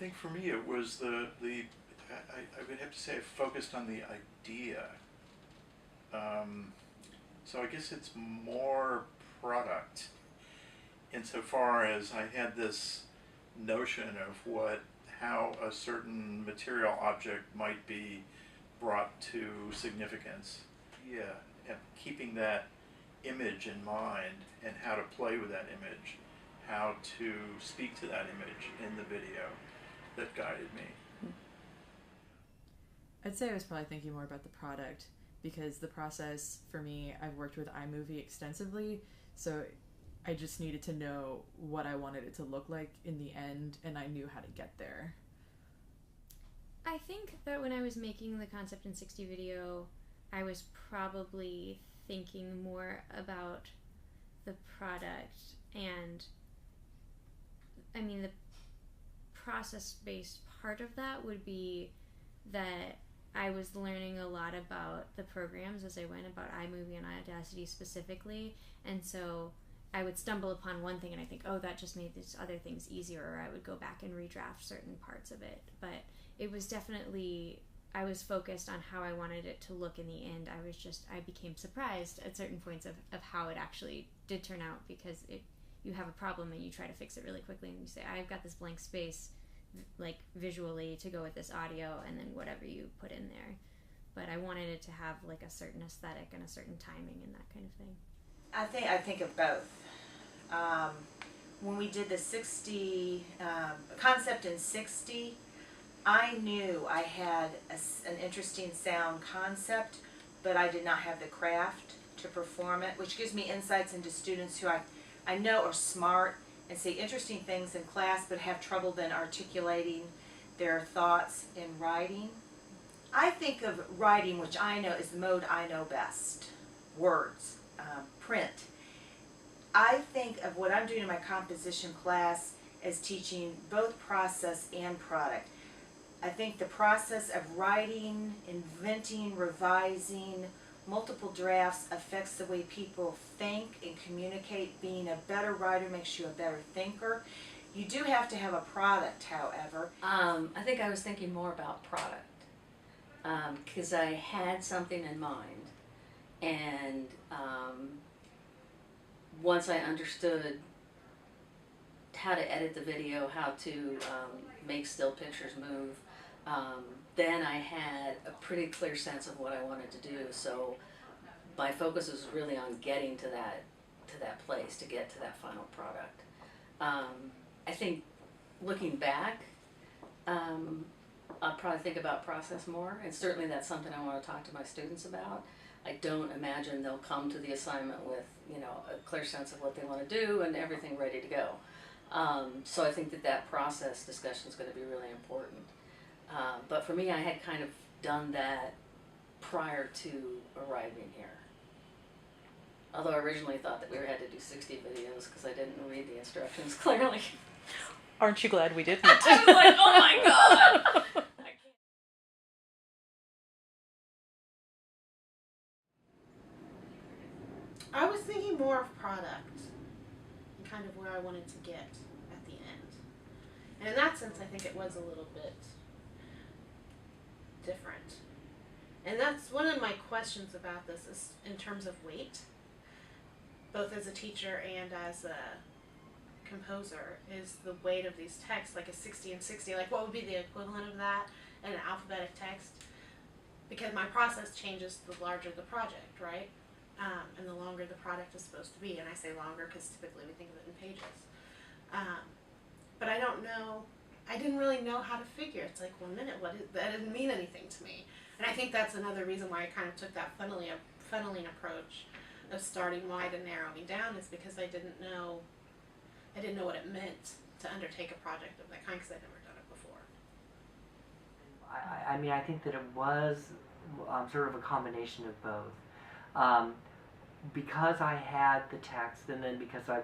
think for me it was I would have to say I focused on the idea. So I guess it's more product insofar as I had this notion of how a certain material object might be brought to significance. Yeah, and keeping that image in mind and how to play with that image, how to speak to that image in the video that guided me. I'd say I was probably thinking more about the product because the process for me, I've worked with iMovie extensively, so I just needed to know what I wanted it to look like in the end, and I knew how to get there. I think that when I was making the Concept in 60 video, I was probably thinking more about the product, and I mean the process-based part of that would be that I was learning a lot about the programs as I went, about iMovie and Audacity specifically, and so I would stumble upon one thing and I think, oh, that just made these other things easier, or I would go back and redraft certain parts of it. But it was definitely, I was focused on how I wanted it to look in the end. I became surprised at certain points of how it actually did turn out, because you have a problem and you try to fix it really quickly and you say, I've got this blank space like visually to go with this audio, and then whatever you put in there. But I wanted it to have like a certain aesthetic and a certain timing and that kind of thing. I think of both. When we did the 60 Concept in 60, I knew I had an interesting sound concept, but I did not have the craft to perform it, which gives me insights into students who I know are smart and say interesting things in class, but have trouble then articulating their thoughts in writing. I think of writing, which I know is the mode I know best, words, print. I think of what I'm doing in my composition class as teaching both process and product. I think the process of writing, inventing, revising, multiple drafts affects the way people think and communicate. Being a better writer makes you a better thinker. You do have to have a product, however. I think I was thinking more about product because I had something in mind, and once I understood how to edit the video, how to make still pictures move, then I had a pretty clear sense of what I wanted to do. So my focus was really on getting to that place, to get to that final product. I think looking back, I'll probably think about process more, and certainly that's something I want to talk to my students about. I don't imagine they'll come to the assignment with, a clear sense of what they want to do and everything ready to go. So I think that process discussion is going to be really important. But for me, I had kind of done that prior to arriving here. Although I originally thought that we had to do 60 videos because I didn't read the instructions clearly. Aren't you glad we didn't? I was like, oh my God! I was thinking more of product and kind of where I wanted to get at the end. And in that sense, I think it was a little bit different. And that's one of my questions about this, is in terms of weight, both as a teacher and as a composer, is the weight of these texts, like a 60 and 60, like what would be the equivalent of that in an alphabetic text? Because my process changes the larger the project, right? And the longer the product is supposed to be. And I say longer because typically we think of it in pages. But I don't know, I didn't really know how to figure. It's like, 1 minute, that didn't mean anything to me. And I think that's another reason why I kind of took that funneling approach of starting wide and narrowing down, is because I didn't know what it meant to undertake a project of that kind, because I'd never done it before. I mean, I think that it was sort of a combination of both. Because I had the text, and then because I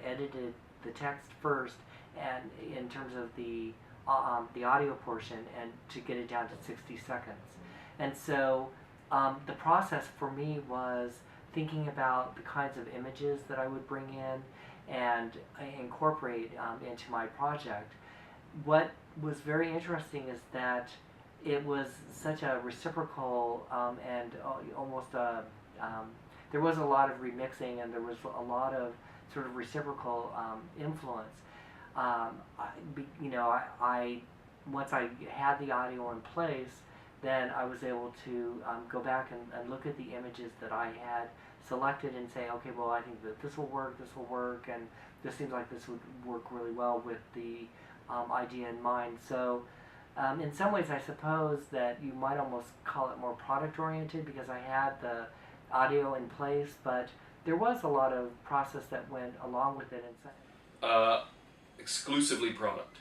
edited the text first, and in terms of the audio portion, and to get it down to 60 seconds. And so the process for me was thinking about the kinds of images that I would bring in and incorporate into my project. What was very interesting is that it was such a reciprocal and almost a there was a lot of remixing and there was a lot of sort of reciprocal influence. I once I had the audio in place, then I was able to go back and look at the images that I had selected and say, okay, well, I think that this will work, and this seems like this would work really well with the idea in mind. So in some ways, I suppose that you might almost call it more product-oriented because I had the audio in place, but there was a lot of process that went along with it. Exclusively product.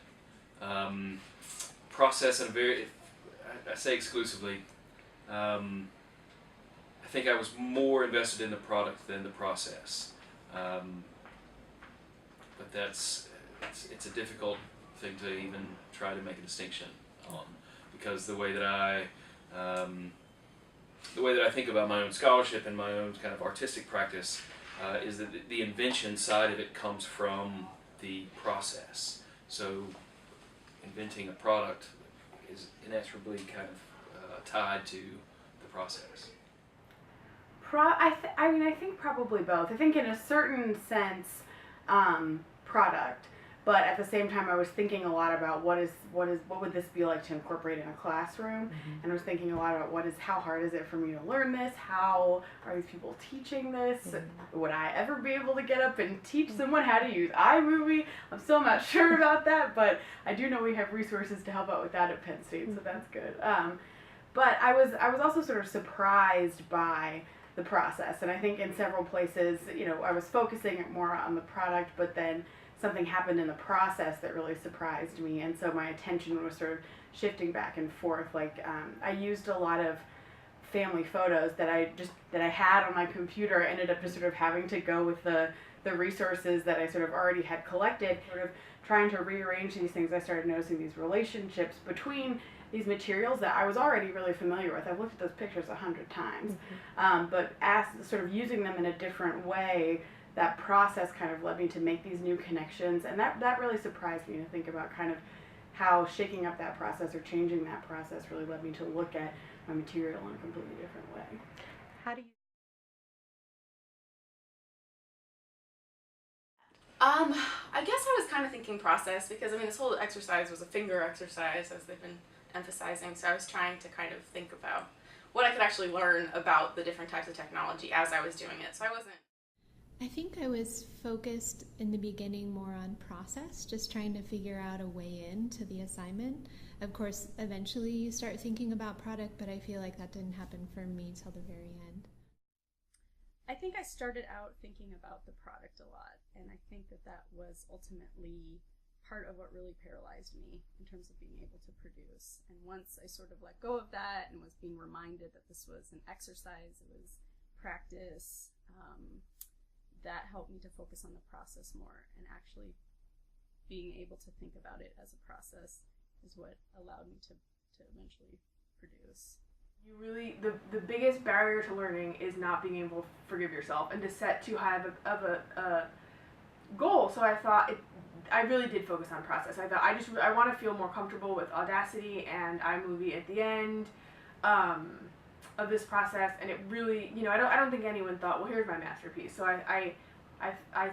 Process and I say exclusively, I think I was more invested in the product than the process. But it's a difficult thing to even try to make a distinction on, because the way that I think about my own scholarship and my own kind of artistic practice is that the invention side of it comes from the process. So inventing a product is inexorably kind of tied to the process. I think probably both. I think in a certain sense, product, but at the same time, I was thinking a lot about what would this be like to incorporate in a classroom, and I was thinking a lot about how hard is it for me to learn this? How are these people teaching this? Would I ever be able to get up and teach someone how to use iMovie? I'm still not sure about that, but I do know we have resources to help out with that at Penn State, so that's good. But I was also sort of surprised by the process, and I think in several places, I was focusing more on the product, but then something happened in the process that really surprised me, and so my attention was sort of shifting back and forth. I used a lot of family photos that I had on my computer. I ended up just sort of having to go with the resources that I sort of already had collected, sort of trying to rearrange these things. I started noticing these relationships between these materials that I was already really familiar with. I've looked at those pictures 100 times, but as sort of using them in a different way, that process kind of led me to make these new connections, and that really surprised me to think about kind of how shaking up that process or changing that process really led me to look at my material in a completely different way. How do you? I guess I was kind of thinking process because this whole exercise was a finger exercise, as they've been emphasizing, so I was trying to kind of think about what I could actually learn about the different types of technology as I was doing it. So I think I was focused in the beginning more on process, just trying to figure out a way into the assignment. Of course, eventually you start thinking about product, but I feel like that didn't happen for me till the very end. I think I started out thinking about the product a lot, and I think that was ultimately part of what really paralyzed me in terms of being able to produce. And once I sort of let go of that and was being reminded that this was an exercise, it was practice, that helped me to focus on the process more, and actually being able to think about it as a process is what allowed me to eventually produce. You really, the biggest barrier to learning is not being able to forgive yourself and to set too high of a goal. So I thought I really did focus on process. I thought I want to feel more comfortable with Audacity and iMovie at the end of this process, and it really, I don't think anyone thought, well, here's my masterpiece. So I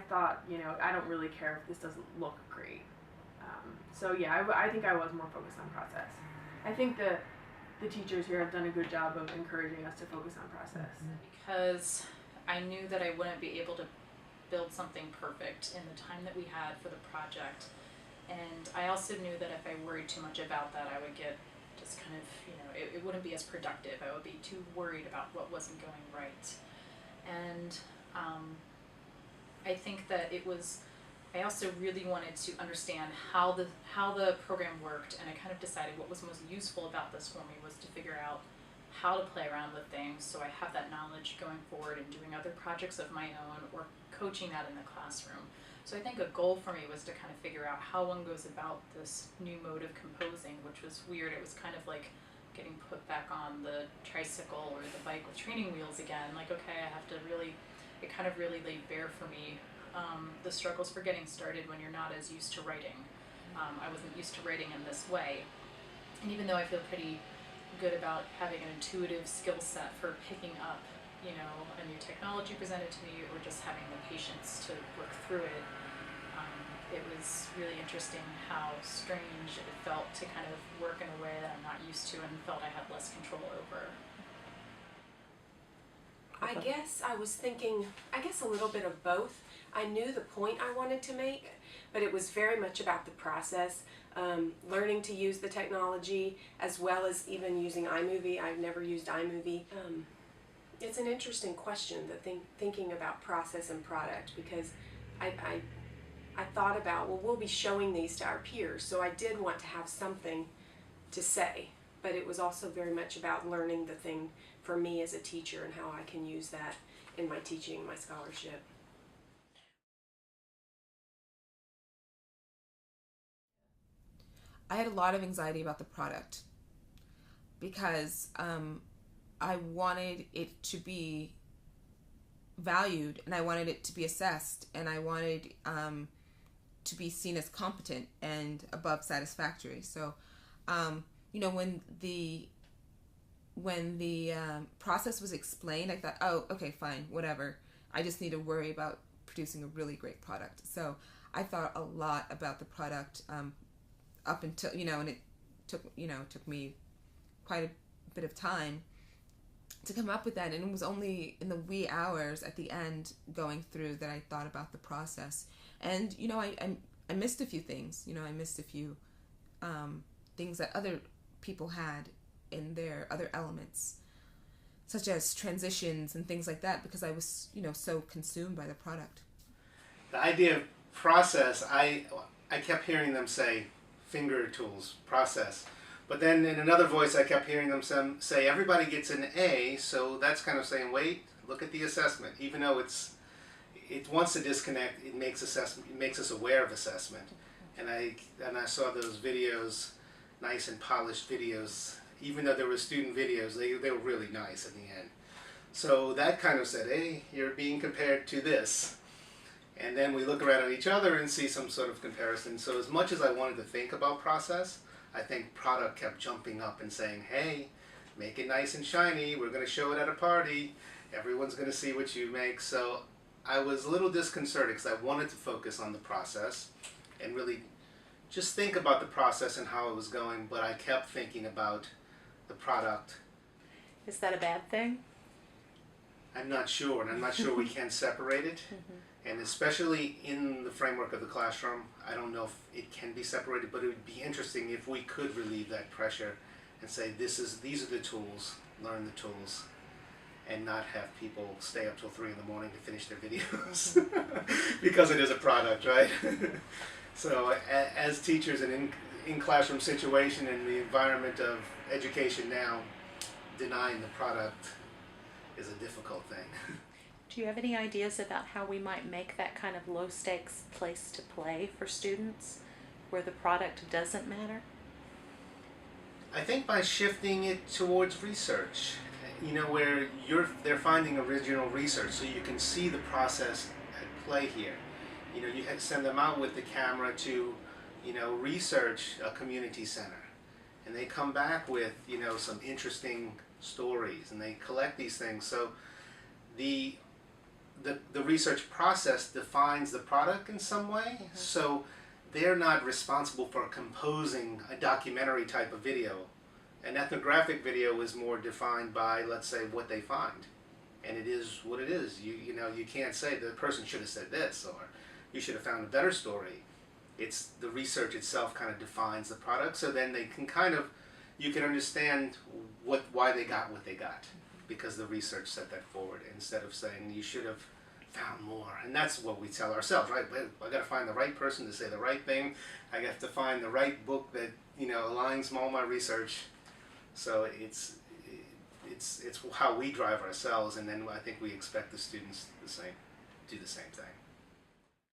thought, I don't really care if this doesn't look great. I think I was more focused on process. I think the teachers here have done a good job of encouraging us to focus on process. Because I knew that I wouldn't be able to build something perfect in the time that we had for the project. And I also knew that if I worried too much about that, I would get just kind of, it wouldn't be as productive. I would be too worried about what wasn't going right. And I think that I also really wanted to understand how the program worked, and I kind of decided what was most useful about this for me was to figure out how to play around with things so I have that knowledge going forward and doing other projects of my own or coaching that in the classroom. So I think a goal for me was to kind of figure out how one goes about this new mode of composing, which was weird. It was kind of like getting put back on the tricycle or the bike with training wheels again. Like, okay, I have to it kind of really laid bare for me the struggles for getting started when you're not as used to writing. I wasn't used to writing in this way. And even though I feel pretty good about having an intuitive skill set for picking up, you know, a new technology presented to me or just having the patience to work through it, it was really interesting how strange it felt to kind of work in a way that I'm not used to and felt I had less control over. I guess I was thinking, a little bit of both. I knew the point I wanted to make, but it was very much about the process, learning to use the technology as well as even using iMovie. I've never used iMovie. It's an interesting question, thinking about process and product, because I thought about, well, we'll be showing these to our peers, so I did want to have something to say, but it was also very much about learning the thing for me as a teacher and how I can use that in my teaching, my scholarship. I had a lot of anxiety about the product because I wanted it to be valued and I wanted it to be assessed and I wanted to be seen as competent and above satisfactory. So, you know, when the process was explained, I thought, oh, okay, fine, whatever. I just need to worry about producing a really great product. So I thought a lot about the product up until, you know, and it took me quite a bit of time to come up with that, and it was only in the wee hours at the end going through that I thought about the process. And you know, I missed a few things. You know, I missed a few things that other people had in their other elements, such as transitions and things like that, because I was, you know, so consumed by the product. The idea of process, I kept hearing them say finger tools, process. But then in another voice, I kept hearing them say, everybody gets an A, so that's kind of saying, wait, look at the assessment. Even though it wants to disconnect, it makes us aware of assessment. And I saw those videos, nice and polished videos, even though there were student videos, they were really nice in the end. So that kind of said, hey, you're being compared to this. And then we look around at each other and see some sort of comparison. So as much as I wanted to think about process, I think product kept jumping up and saying, hey, make it nice and shiny. We're going to show it at a party. Everyone's going to see what you make. So I was a little disconcerted because I wanted to focus on the process and really just think about the process and how it was going. But I kept thinking about the product. Is that a bad thing? I'm not sure, and I'm not sure we can separate it. And especially in the framework of the classroom, I don't know if it can be separated, but it would be interesting if we could relieve that pressure and say, these are the tools, learn the tools, and not have people stay up till 3 in the morning to finish their videos because it is a product, right? So as teachers and in classroom situation and the environment of education now, denying the product is a difficult thing. Do you have any ideas about how we might make that kind of low stakes place to play for students where the product doesn't matter? I think by shifting it towards research, you know, where they're finding original research, so you can see the process at play here. You know, you send them out with the camera to, you know, research a community center, and they come back with, you know, some interesting stories, and they collect these things. So the research process defines the product in some way. So they're not responsible for composing a documentary type of video. An ethnographic video is more defined by, let's say, what they find. And it is what it is. You know, you can't say the person should have said this or you should have found a better story. It's the research itself kind of defines the product, so then they can kind of, you can understand why they got what they got, because the research set that forward, instead of saying you should have found more. And that's what we tell ourselves, right? I got to find the right person to say the right thing. I got to find the right book that, you know, aligns all my research. So it's how we drive ourselves, and then I think we expect the students do the same thing.